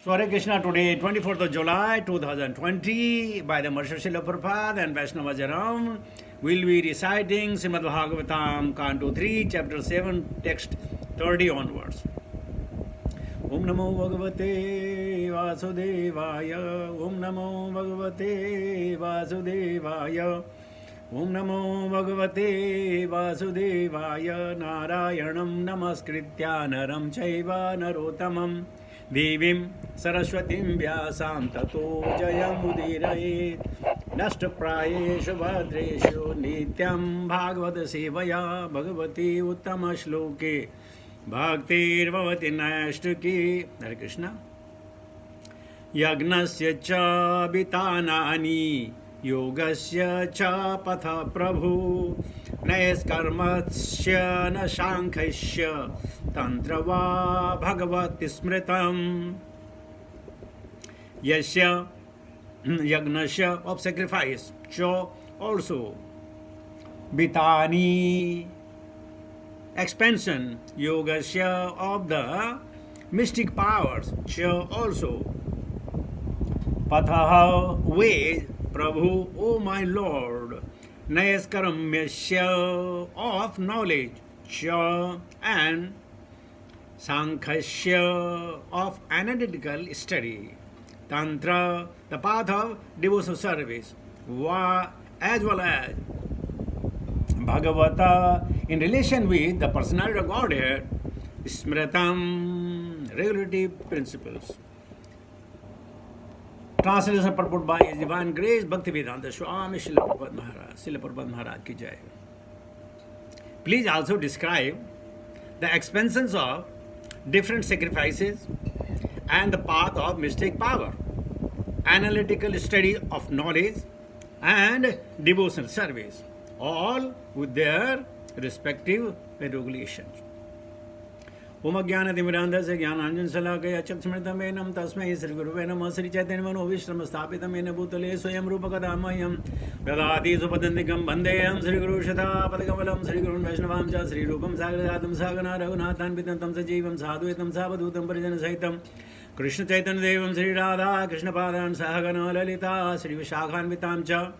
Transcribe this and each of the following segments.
So Hare Krishna, today 24th of July 2020 by the Maharshi Srila Prabhupada and Vaishnavas around we'll be reciting Srimad Bhagavatam Canto 3 chapter 7 text 30 onwards. Om Namo Bhagavate Vasudevaya Om Namo Bhagavate Vasudevaya Om Namo Bhagavate Vasudevaya Narayanam Namaskritya Naram Chaiva Narottamam Devim Saraswatim Vyasam Tato Jayam Udirayet Nashtaprayeshu Bhadreshu Nityam Bhagavata Sevaya Bhagavati Uttama Shloke Bhaktir Bhavati Nashtaki. Hare Krishna. Yagnasya cha bitanani Yogasya cha patha prabhu Naiskarmasya na shankhasya Tantrava bhagavati smritam. Yasya yagnasya of sacrifice, cha also, bitani expansion, yogasya of the mystic powers, cha also, pathaha way, Prabhu, O my Lord, Nayaskaramyasya of knowledge, cha and Sankhasya of analytical study, Tantra, the path of devotional service, Va as well as Bhagavata in relation with the personality of Godhead, Smritam, regulative principles. Translation purport by His Divine Grace, Bhaktivedanta Swami Srila Prabhupada Maharaj, Srila Prabhupada Maharaj ki jai. Please also describe the expansions of different sacrifices and the path of mystic power, analytical study of knowledge and devotional service, all with their respective regulations. Om Jnanatimirandhasya Jnananjana Salakaya Chakshmritameenam Tasmai Sri Guruve Namah Sri Chaitanya Mano Vishrama Sthapitamena Bhutale Swayam Rupakadamayam Vedati Supadantikam Bandeyam Sri Guru Shata Padakamalam Sri Gurun Vaishnavam Cha Sri Rupam Sagadatam Sagana Raghunathan Pitantam Sajivam Sadhuitam Savadutam Parijana Saitam Krishna Chaitanya Devam Sri Radha Krishna Padan Sahagana Lalita Sri Vishakhan Vitam Cha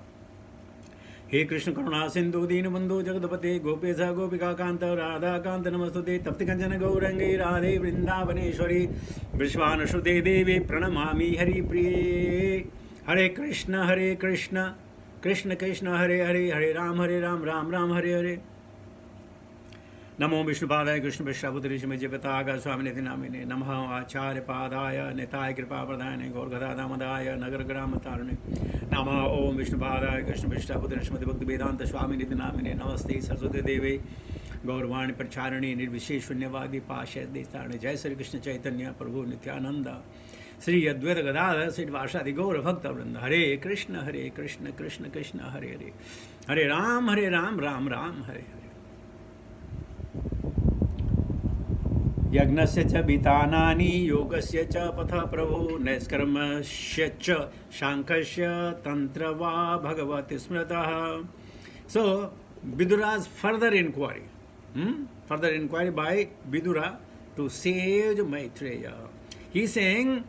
हे कृष्ण करुणा सिंधु दीनबंधु जगदपते गोपेश गोपिका कांत राधा कांत नमस्तुते तप्ति कंचन गौरंगे राधे वृंदावनेश्वरी विश्वानुसुते देवी प्रणमामि हरिप्रिये. हरे कृष्ण कृष्ण कृष्ण हरे हरे हरे राम राम राम हरे हरे. नमो विष्णुपादाय कृष्ण विश्वाभूतरीश में जपताग स्वामी निधि नामिने नमः आचार्य पादाय नेताय कृपा प्रदायने गौरगदा दामदाय नगर ग्राम तारणे नमः ओम विष्णुपादाय कृष्ण विश्वाभूतरीश में भक्ति वेदांत स्वामी निधि नामिने नमस्ते सरस्वती देवे गौरवाणी प्रचारिणी निर्विशेष शून्यवादी पाशय देतारणे. जय श्री कृष्ण चैतन्य प्रभु नित्यानंद श्री अद्वैत गदाधर श्रीवासादि गौर भक्त वृंद. हरे कृष्ण कृष्ण कृष्ण हरे हरे हरे राम राम राम हरे हरे. यज्ञस्य च वितानानि योगस्य च पथ प्रभु नैष्कर्मस्य च शांखस्य तंत्र वा भगवति स्मृतः. So Vidura's further inquiry by Vidura to sage Maitreya. He is saying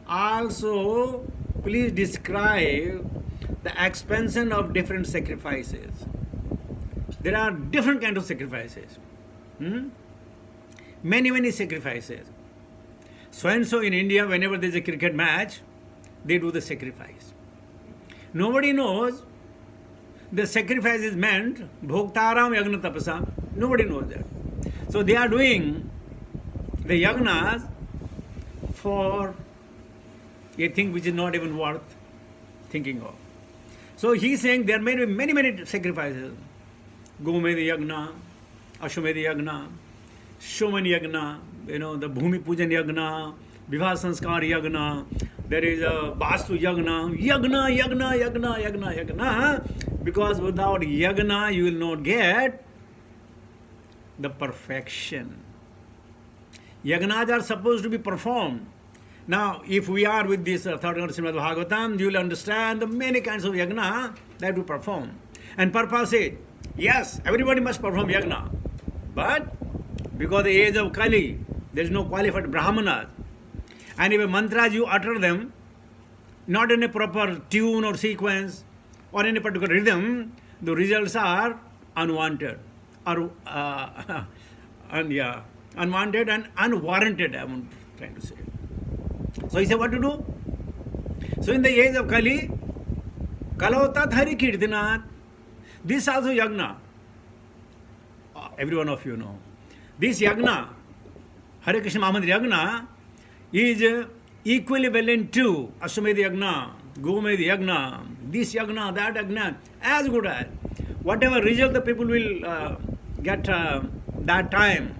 also please describe the expansion of different sacrifices. There are different kinds of sacrifices. Many sacrifices. So and so in India, whenever there is a cricket match, they do the sacrifice. Nobody knows the sacrifice is meant Bhoktaram Yagna Tapasa. Nobody knows that. So they are doing the yagnas for a thing which is not even worth thinking of. So he is saying there may be many sacrifices. Gomedi Yagna, Ashwamedhi Yagna, Shoman Yagna, the Bhumi Pujan Yagna, Vivah Sanskar Yagna, there is a Vastu Yagna, Yagna, because without Yagna you will not get the perfection. Yagnas are supposed to be performed. Now, if we are with this third canto Srimad Bhagavatam, you will understand the many kinds of yagna that we perform. And Prabhupada said, yes, everybody must perform yagna. But because the age of Kali, there is no qualified Brahmanas. Anyway, mantras, you utter them not in a proper tune or sequence or in a particular rhythm, the results are unwanted or unwanted and unwarranted, I'm trying to say. So he said, what to do? So in the age of Kali, Kalotat Hari Kirtanath, this also yagna, every one of you know, this yagna, Hare Krishna Mahamantra yagna, is equivalent to Ashwamedh yagna, Gomedh yagna, this yagna, that yagna, as good as. Whatever result the people will get that time,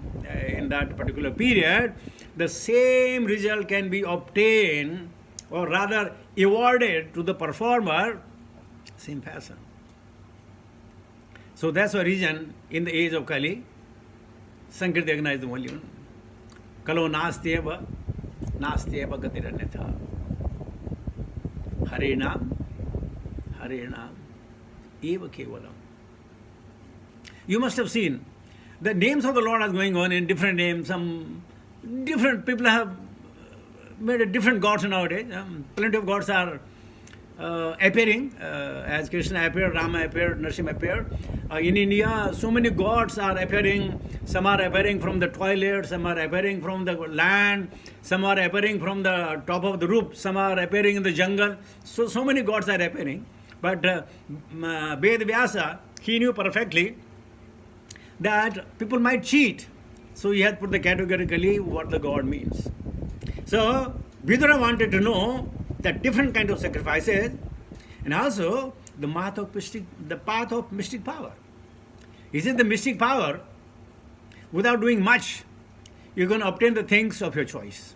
in that particular period, the same result can be obtained or rather awarded to the performer, same fashion. So that's the reason in the age of Kali, Sankirtan yagna is the only one. Kalo nastyeva gatiranyatha. Hare Nam eva kevalam. You must have seen the names of the Lord are going on in different names. Some different people have made a different gods nowadays. Plenty of gods are appearing as Krishna appeared, Rama appeared, Narasimha appeared. In India, so many gods are appearing. Some are appearing from the toilet, some are appearing from the land, some are appearing from the top of the roof, some are appearing in the jungle. So many gods are appearing. But Ved Vyasa, he knew perfectly that people might cheat. So he had put the categorically what the God means. So Vidura wanted to know the different kind of sacrifices and also the path of mystic power. Is it the mystic power? Without doing much, you're going to obtain the things of your choice.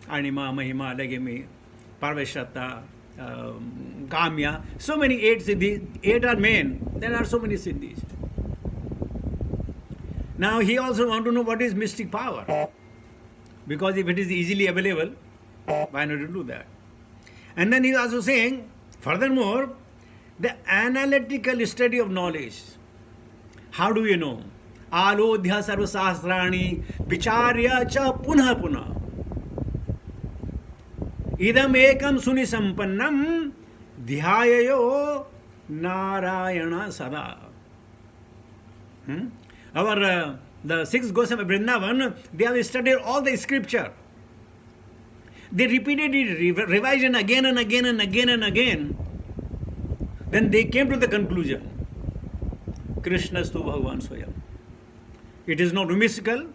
Anima, Mahima, Lagimi, Parveshata, Kamya. So many 8 siddhis. 8 are main. There are so many siddhis. Now he also want to know what is mystic power. Because if it is easily available, why not do that? And then he is also saying, furthermore, the analytical study of knowledge. How do you know? Alodhya sarva sahasrani vicharya cha punha punha. Idam ekam suni sampannam dhyayayo narayana sada. The 6 Goswami of Vrindavan, they have studied all the scripture. They repeated it, revised it again and again and again and again. Then they came to the conclusion, Krishnastu Bhagavan Swayam. It is not mystical,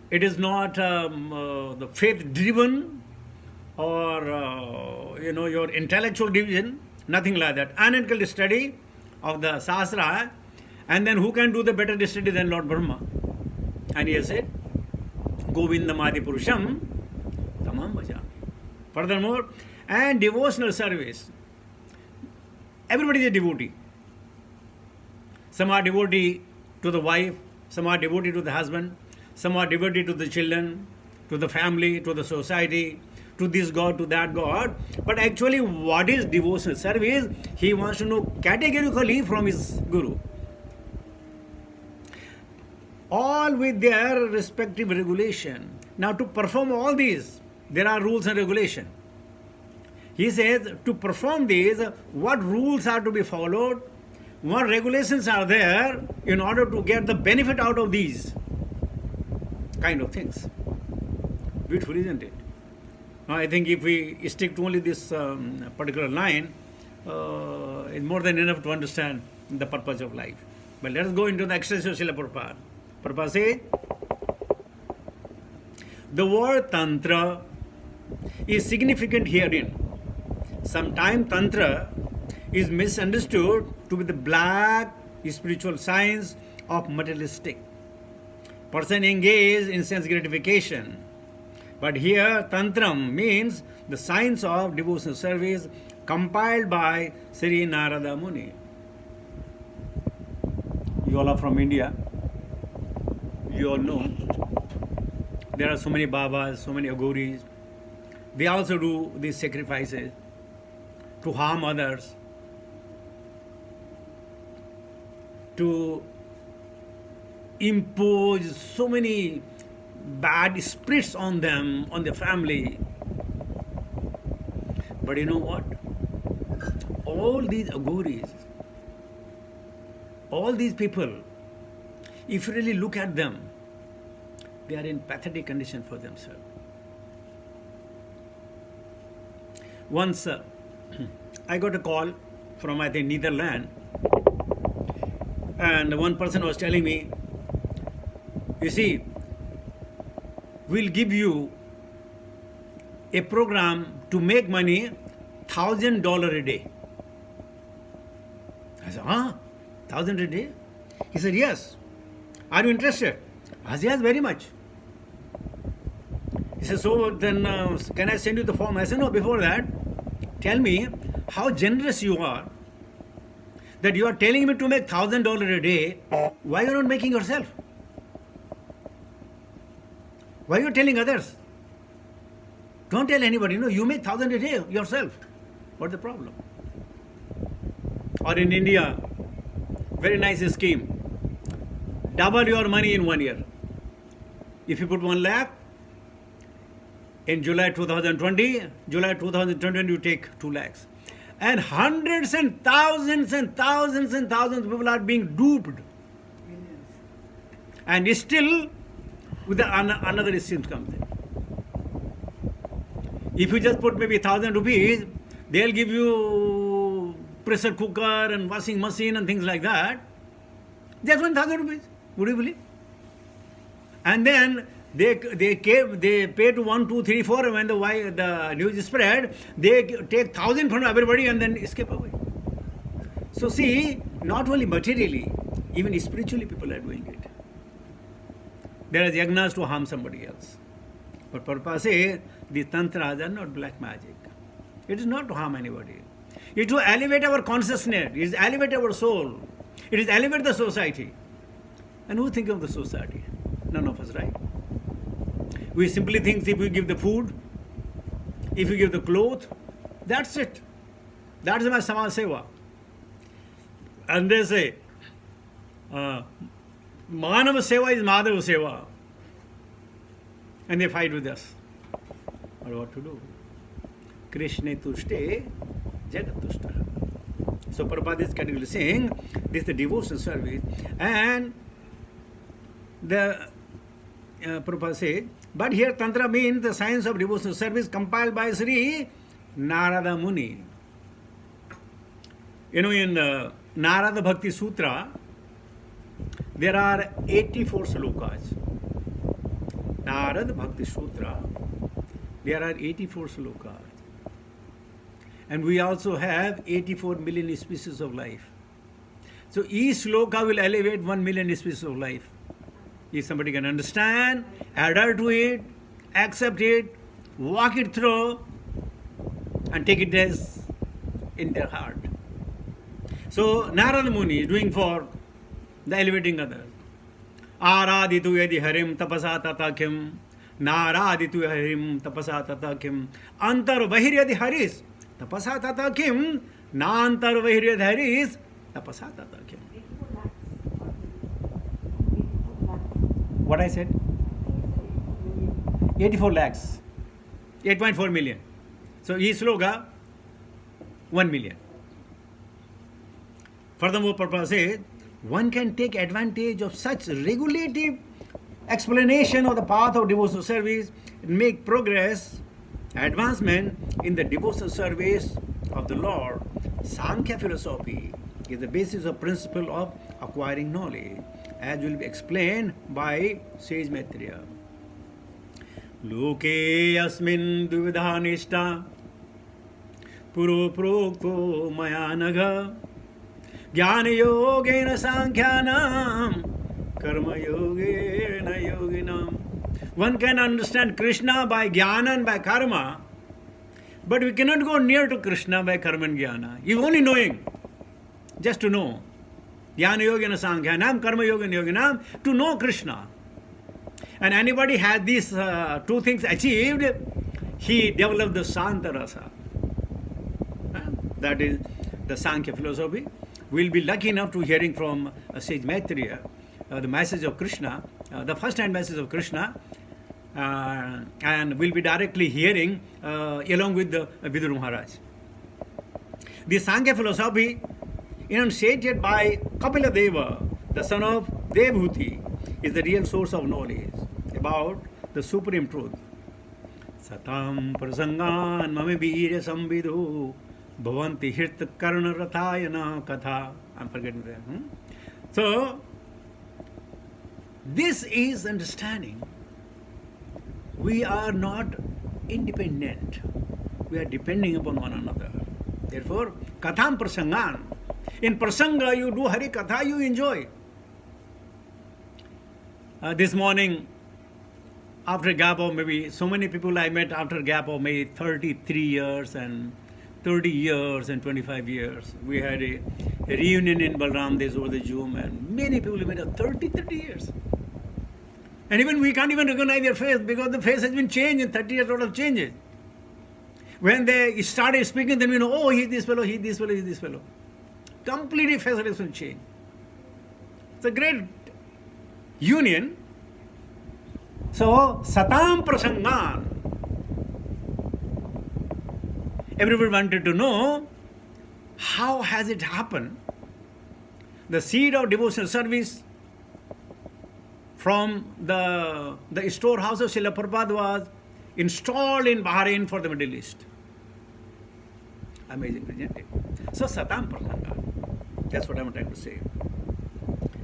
it is not the faith-driven or your intellectual division, nothing like that. Analytical study of the Sahasra. And then who can do the better study than Lord Brahma? And he has said, Govindam Adi Purusham Tamam Bhajami. Furthermore, and devotional service. Everybody is a devotee. Some are devotee to the wife, some are devotee to the husband, some are devotee to the children, to the family, to the society, to this God, to that God. But actually, what is devotional service? He wants to know categorically from his Guru. All with their respective regulation. Now to perform all these, there are rules and regulation. He says to perform these, what rules are to be followed, what regulations are there in order to get the benefit out of these kind of things. Beautiful, isn't it? Now I think if we stick to only this particular line, it's more than enough to understand the purpose of life. But let us go into the exercise of Srila Prabhupada. Prabhupada says, the word Tantra is significant herein. Sometimes Tantra is misunderstood to be the black spiritual science of materialistic person engaged in sense gratification. But here Tantram means the science of devotional service compiled by Sri Narada Muni. You all are from India. You all know there are so many Babas, so many Aghoris. They also do these sacrifices to harm others, to impose so many bad spirits on them, on their family. But you know what? All these agoris, all these people, if you really look at them, they are in pathetic condition for themselves. Once I got a call from, I think, Netherlands, and one person was telling me, you see, we'll give you a program to make money $1,000 a day. I said, huh? 1,000 a day? He said, yes. Are you interested? I said, yes, very much. He said, so then can I send you the form? I said, no, before that, tell me how generous you are that you are telling me to make $1,000 a day. Why are you not making yourself? Why are you telling others? Don't tell anybody. No, you make 1,000 a day yourself. What's the problem? Or in India, very nice scheme. Double your money in 1 year. If you put 1 lakh, in July 2020, you take 2 lakhs. And hundreds and thousands and thousands and thousands of people are being duped. And still, with another scheme comes in. If you just put maybe 1,000 rupees, they'll give you pressure cooker and washing machine and things like that. Just 1,000 rupees. Would you believe? And then they pay to 1, 2, 3, 4, and when the news is spread, they take 1,000 from everybody and then escape away. So see, not only materially, even spiritually people are doing it. There are yagnas to harm somebody else. But Prabhupada says, these tantras are not black magic. It is not to harm anybody. It is to elevate our consciousness. It is to elevate our soul. It is to elevate the society. And who think of the society? None of us, right? We simply think if we give the food, if we give the clothes, that's it. That's my Samaj Seva. And they say, Manav Seva is Madhav Seva. And they fight with us. But what to do? Krishna tushte, Jagat tushta. So Prabhupada is categorically saying, this is the devotional service. And the Prabhupada said, but here Tantra means the science of devotional service compiled by Sri Narada Muni. You know, in Narada Bhakti Sutra, there are 84 slokas. Narada Bhakti Sutra, there are 84 slokas. And we also have 84 million species of life. So each sloka will elevate 1 million species of life. If somebody can understand, adhere to it, accept it, walk it through, and take it as in their heart. So Narada Muni is doing for the elevating others. Araditu yadi harim tapasa tata kim. Naraditu harim tapasa tata kim. Antar bahir yadi haris tapasa tata kim. Nantar bahir yadi haris tapasa tata kim. What I said? 84 lakhs. 8.4 million. So each sloka, 1 million. Furthermore, Prabhupada says, one can take advantage of such regulative explanation of the path of devotional service and make progress, advancement in the devotional service of the Lord. Sankhya philosophy is the basis of principle of acquiring knowledge, as will be explained by Sage Maitreya. Loke asmin duvidhanishta puro prokto mayanaga jnana yogena sankhyanam karma yogena yoginam. One can understand Krishna by jnana and by karma, but we cannot go near to Krishna by karma and jnana. You only knowing, just to know. Jnana yogena sankhyanam karma yogena yoginam, to know Krishna. And anybody has these two things achieved, he developed the Santa Rasa. That is the Sankhya philosophy. We'll be lucky enough to hearing from Sage Maitreya the message of Krishna, the first-hand message of Krishna, and we'll be directly hearing along with the Vidur Maharaj. The Sankhya philosophy, enunciated by Kapila Deva, the son of Devhuti, is the real source of knowledge about the supreme truth. Satam prasangan mame veerya samvidhu bhavanti hirta karna rathayana katha. I'm forgetting that. So, this is understanding. We are not independent. We are depending upon one another. Therefore, katham prasangan. In prasanga, you do Hari Katha, you enjoy. This morning, after a gap of maybe so many people I met after a gap of maybe 33 years and 30 years and 25 years, we had a reunion in Balram Des over the Zoom, and many people we met at 30 years. And even we can't even recognize their face because the face has been changed in 30 years, a lot of changes. When they started speaking, then we know, oh, he's this fellow, he's this fellow, he's this fellow. Completely face has been changed. It's a great union. So, Satam Prasangan. Everybody wanted to know how has it happened. The seed of devotional service from the storehouse of Srila Prabhupada was installed in Bahrain for the Middle East. Amazing, isn't it? So, Satam Prasangan. That's what I'm trying to say.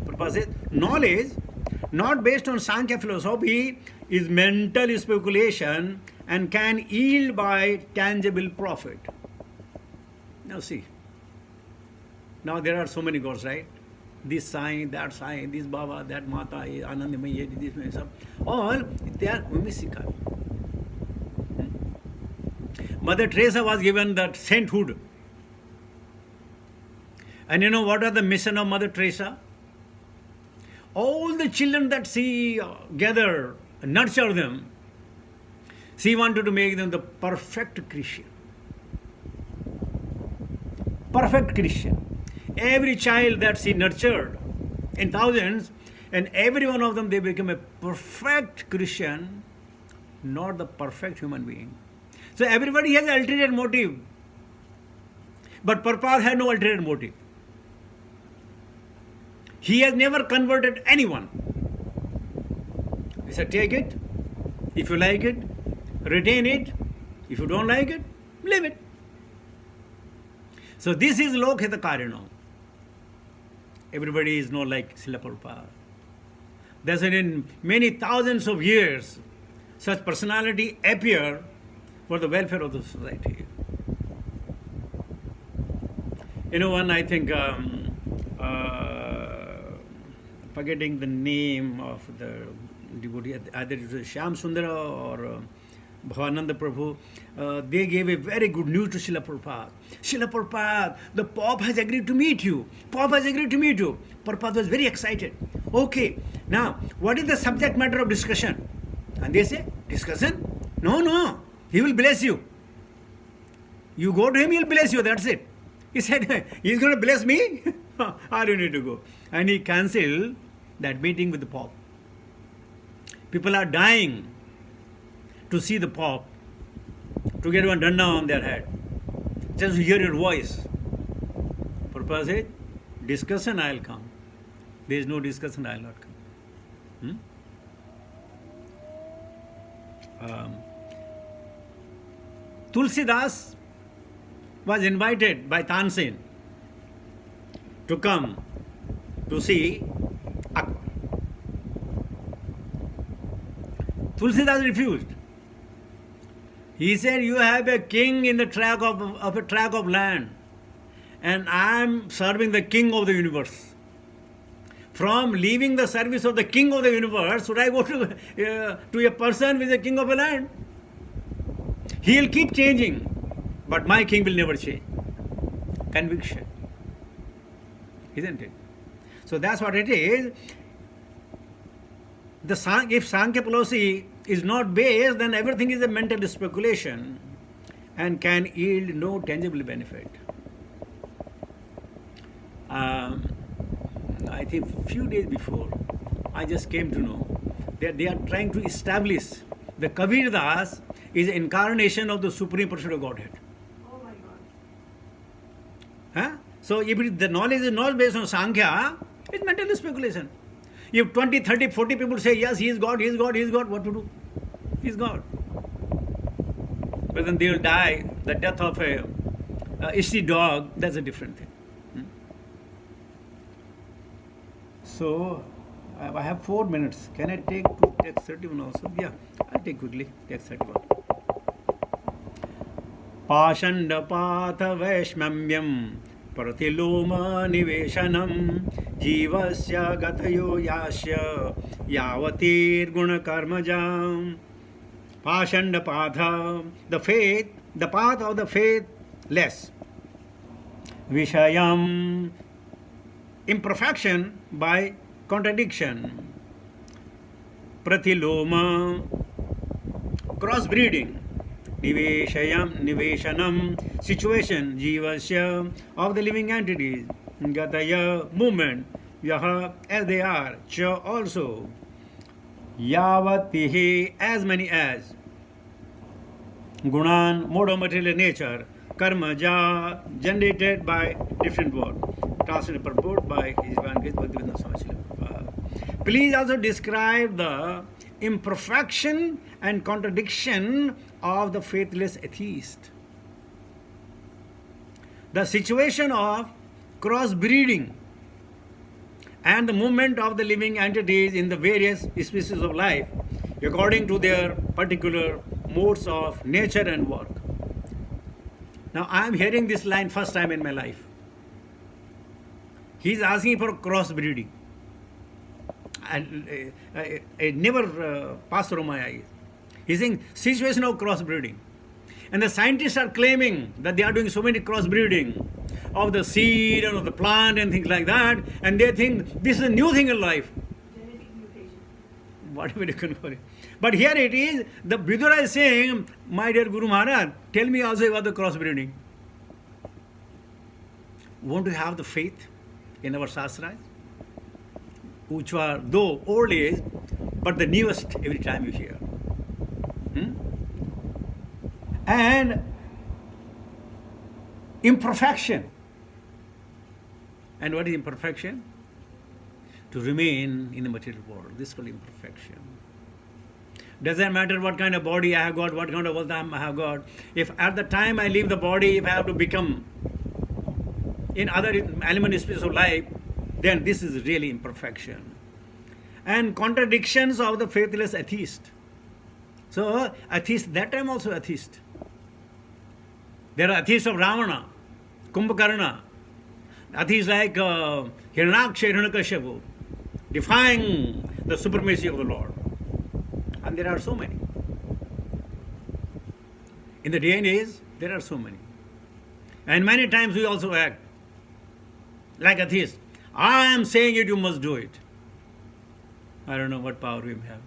Prabhupada says, knowledge not based on Sankhya philosophy is mental speculation and can yield by tangible profit. Now see, now there are so many gods, right? This sign, that sign, this Baba, that Mata, Anandamayi, this, all they are Vimishika. Mother Teresa was given that sainthood. And you know what are the mission of Mother Teresa? All the children that she gathered, nurture them, she wanted to make them the perfect Christian. Perfect Christian. Every child that she nurtured in thousands, and every one of them, they became a perfect Christian, not the perfect human being. So everybody has an ulterior motive. But Prabhupada had no ulterior motive. He has never converted anyone. He said, take it. If you like it, retain it. If you don't like it, leave it. So this is Lokhitakari Karino. Everybody is not like Srila Prabhupada. That's when in many thousands of years, such personality appear for the welfare of the society. You know, one I think, forgetting the name of the devotee, either it was Shyam Sundara or Bhavananda Prabhu, they gave a very good news to Srila Prabhupada. Srila Prabhupada, the Pope has agreed to meet you. Pope has agreed to meet you. Prabhupada was very excited. Okay, now, what is the subject matter of discussion? And they say, discussion? No, he will bless you. You go to him, he will bless you, that's it. He said, he's going to bless me? I don't need to go. And he cancelled that meeting with the Pope. People are dying to see the Pope, to get one danda on their head, just to hear your voice. Prabhupada said, discussion I will come. There is no discussion, I will not come. Tulsidas was invited by Tansen to come to see Akbar. Tulsidas refused. He said, you have a king in the tract of a tract of land, and I am serving the king of the universe. From leaving the service of the king of the universe, should I go to a person with the king of a land? He will keep changing, but my king will never change. Conviction. Isn't it? So that's what it is. If Sankhya philosophy is not based, then everything is a mental speculation and can yield no tangible benefit. I think a few days before, I just came to know that they are trying to establish The Kabir Das is incarnation of the Supreme Personality of Godhead. Oh my God. Huh? So if the knowledge is not based on Sankhya, it's mental speculation. If 20, 30, 40 people say, yes, he is God, he is God, he is God, what to do? He is God. But then they will die. The death of a Ishti dog, that's a different thing. So, I have 4 minutes. Can I take to text 31 also? Yeah, I'll take quickly, text 31. पाषण्डपाथ वैष्म्यं प्रतिलोम निवेशनं जीवस्य गतयो यास्य यावतीर्गुणकर्मजाम्. Pashandapatha, the faith, the path of the faithless. Vishayam, imperfection by contradiction. Pratiloma, crossbreeding. Niveshanam, situation, jivasya, of the living entities. Gataya, movement. Yaha, as they are. Cha, also. Yavatihi, as many as. Gunan, mode of material nature. Karmaja, generated by different words. Translated purport by His Divine Grace Bhaktivedanta Swami Srila Prabhupada. Please also describe the imperfection and contradiction of the faithless atheist. The situation of crossbreeding and the movement of the living entities in the various species of life according to their particular modes of nature and work. Now I am hearing this line first time in my life. He is asking for crossbreeding. And it never passed through my eyes. He is saying situation of crossbreeding. And the scientists are claiming that they are doing so many crossbreeding of the seed and of the plant and things like that, and they think this is a new thing in life. Genetic mutation. Whatever you can call it. But here it is, the Vidura is saying, my dear Guru Maharaj, tell me also about the crossbreeding. Won't you have the faith in our Shastras? Which are, though old age, but the newest every time you hear. And imperfection. And what is imperfection? To remain in the material world. This is called imperfection. Doesn't matter what kind of body I have got, what kind of wealth I have got. If at the time I leave the body, if I have to become in other element space of life, then this is really imperfection. And contradictions of the faithless atheist. So, atheist, that time also atheist. There are atheists of Ravana, Kumbhakarna, atheists like Hiranyaksha, Hiranyakashipu, defying the supremacy of the Lord. And there are so many. In the day and age, there are so many. And many times we also act like atheists. I am saying it, you must do it. I don't know what power we have.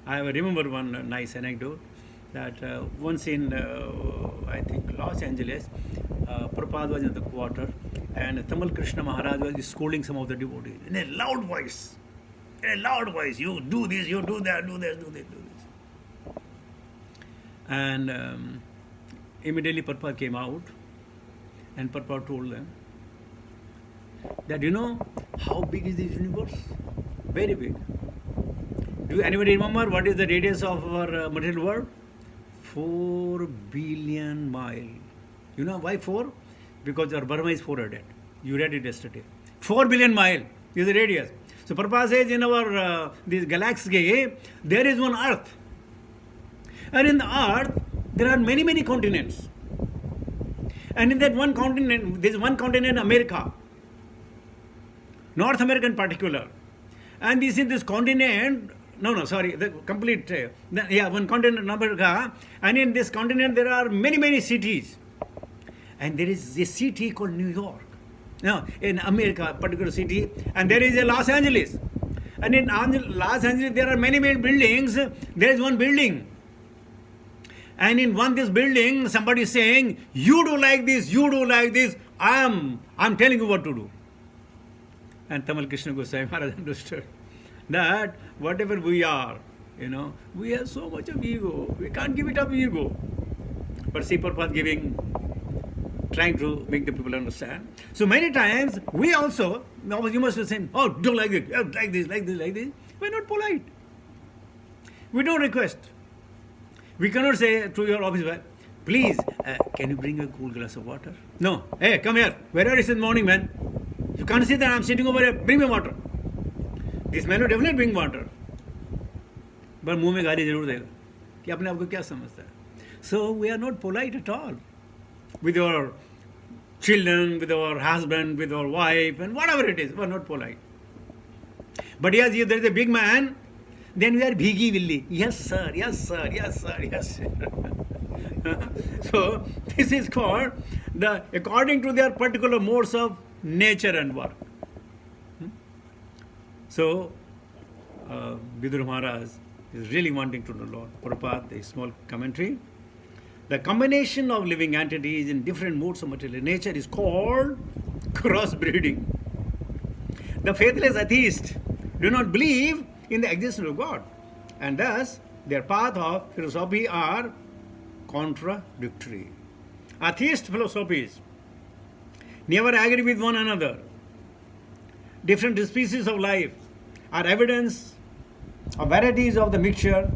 I remember one nice anecdote that once in, I think, Los Angeles, Prabhupada was in the quarter and Tamal Krishna Maharaj was scolding some of the devotees in a loud voice. In a loud voice, you do this, you do that, do this, do this, do this. And immediately Prabhupada came out and Prabhupada told them that, you know, how big is this universe? Very big. Do anybody remember what is the radius of our material world? 4 billion miles. You know why 4? Because our Burma is 400. You read it yesterday. 4 billion miles is the radius. So Prabhupada says in our this galaxy, there is one Earth. And in the Earth, there are many, many continents. And in that one continent, there is one continent, America. North America in particular. And this is this continent, the complete, one continent, America. And in this continent, there are many, many cities. And there is a city called New York. Now, in America, particular city, and there is a Los Angeles. And in Los Angeles, there are many, many buildings. There is one building. And in this building, somebody is saying, you do like this, you do like this, I'm telling you what to do. And Tamal Krishna Goswami Maharaj understood that whatever we are, You know, we have so much of ego. We can't give it up ego. But see Prabhupada trying to make the people understand. So many times we also, you must be saying, oh, don't like this, like this, like this, like this. We're not polite. We don't request. We cannot say to your office boy, please, can you bring a cool glass of water? No. Hey, come here. Where are you this morning, man? You can't see that I'm sitting over here. Bring me water. This man will definitely bring water. But मुंह में गाली जरूर देगा कि अपने आप को क्या समझता है. So we are not polite at all with our children, with our husband, with our wife, and whatever it is. We are not polite. But yes, if there is a big man, then we are bhigi villi. Yes, sir. Yes, sir. Yes, sir. Yes, sir. So this is called according to their particular modes of nature and work. So Vidur Maharaj is really wanting to know Lord Prabhupada, the small commentary. The combination of living entities in different modes of material nature is called crossbreeding. The faithless atheists do not believe in the existence of God, and thus their path of philosophy are contradictory. Atheist philosophies never agree with one another. Different species of life are evidence of varieties of the mixture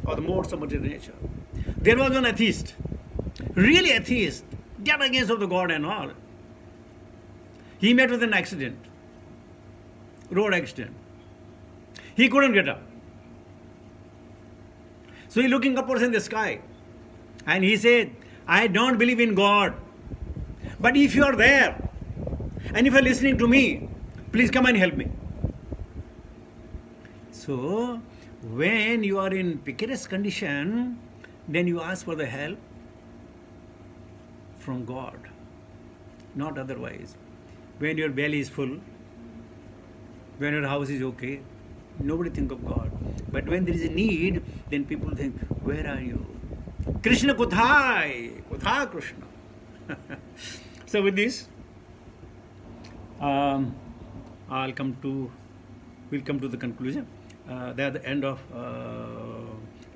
of the modes of material nature. There was an atheist, really atheist, dead against of the God and all. He met with an accident, road accident. He couldn't get up. So he looking upwards in the sky and he said, I don't believe in God. But if you are there and if you are listening to me, please come and help me. So when you are in precarious condition, then you ask for the help from God, not otherwise. When your belly is full, when your house is okay, nobody think of God. But when there is a need, then people think, where are you? Krishna kuthai? Kutha Krishna? So with this, we'll come to the conclusion. That's the end of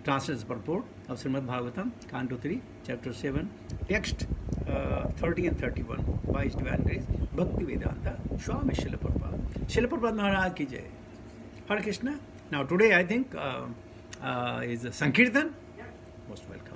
translated purport of Srimad Bhagavatam, Canto 3, Chapter 7, text 30 and 31, by His Divine Grace, Bhakti Vedanta, Swami Srila Prabhupada. Srila Prabhupada Maharaj ki jai. Hare Krishna. Now today I think is Sankirtan. Most welcome.